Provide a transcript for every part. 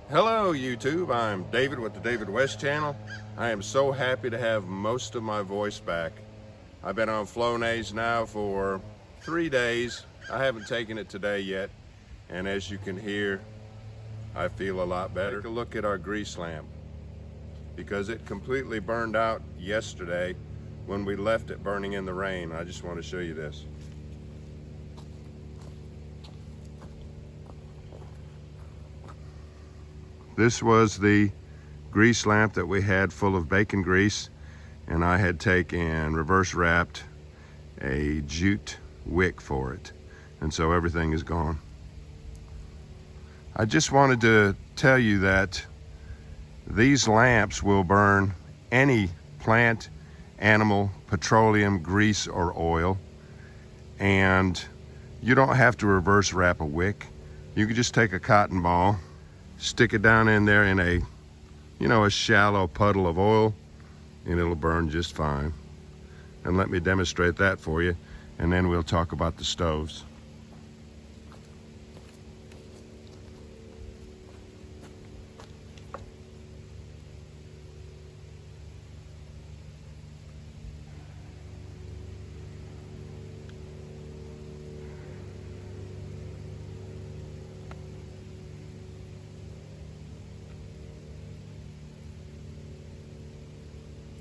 Hello YouTube, I'm David with the David West channel. I am so happy to have most of my voice back. I've been on Flonase now for 3 days. I haven't taken it today yet, and as you can hear, I feel a lot better. Take a look at our grease lamp because it completely burned out yesterday when we left it burning in the rain. I just want to show you this. This was the grease lamp that we had full of bacon grease, and I had taken reverse wrapped a jute wick for it, and so everything is gone. I just wanted to tell you that these lamps will burn any plant, animal, petroleum, grease, or oil, and you don't have to reverse wrap a wick. You can just take a cotton ball, stick it down in there in a shallow puddle of oil, and it'll burn just fine. And let me demonstrate that for you, and then we'll talk about the stoves.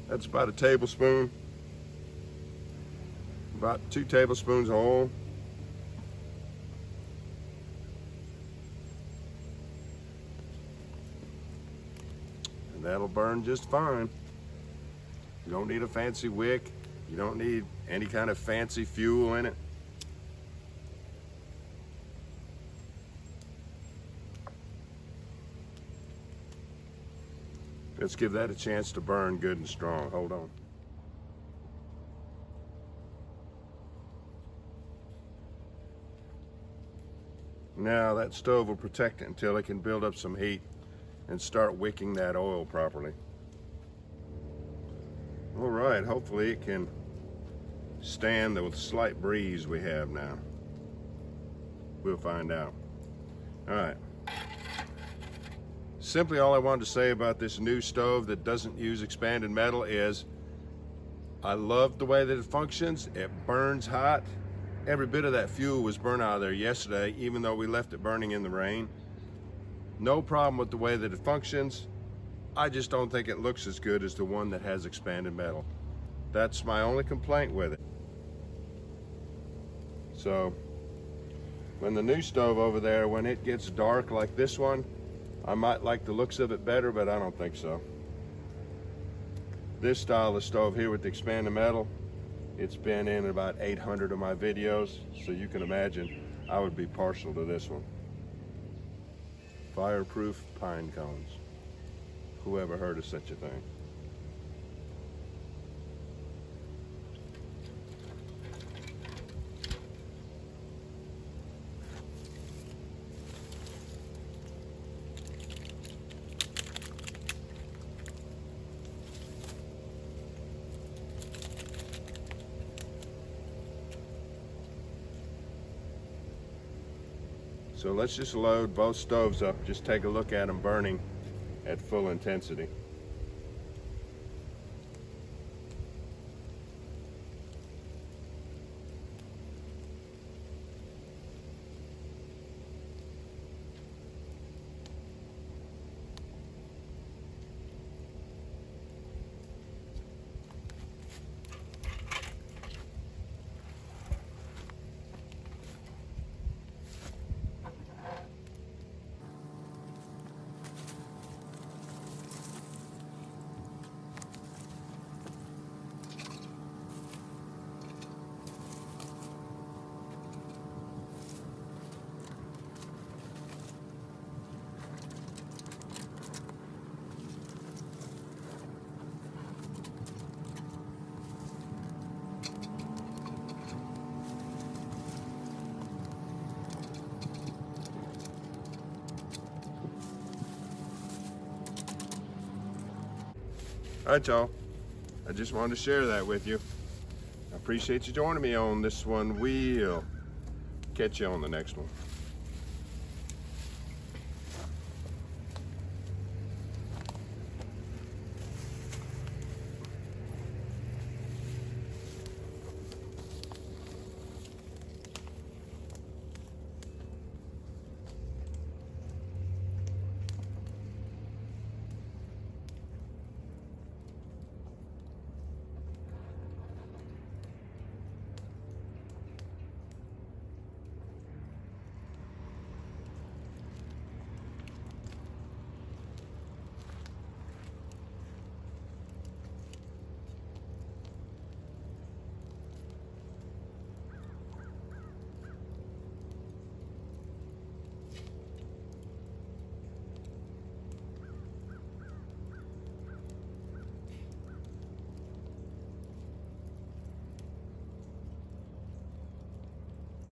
That's about a tablespoon, about 2 tablespoons of oil. And that'll burn just fine. You don't need a fancy wick. You don't need any kind of fancy fuel in it. Let's give that a chance to burn good and strong. Hold on. Now that stove will protect it until it can build up some heat and start wicking that oil properly. All right, hopefully it can stand the slight breeze we have now. We'll find out. All right. Simply all I wanted to say about this new stove that doesn't use expanded metal is I love the way that it functions. It burns hot. Every bit of that fuel was burned out of there yesterday, even though we left it burning in the rain. No problem with the way that it functions. I just don't think it looks as good as the one that has expanded metal. That's my only complaint with it. So when the new stove over there, when it gets dark like this one, I might like the looks of it better, but I don't think so. This style of stove here with the expanded metal, it's been in about 800 of my videos, so you can imagine I would be partial to this one. Fireproof pine cones. Who ever heard of such a thing? So let's just load both stoves up, just take a look at them burning at full intensity. All right, y'all. I just wanted to share that with you. I appreciate you joining me on this one. We'll catch you on the next one.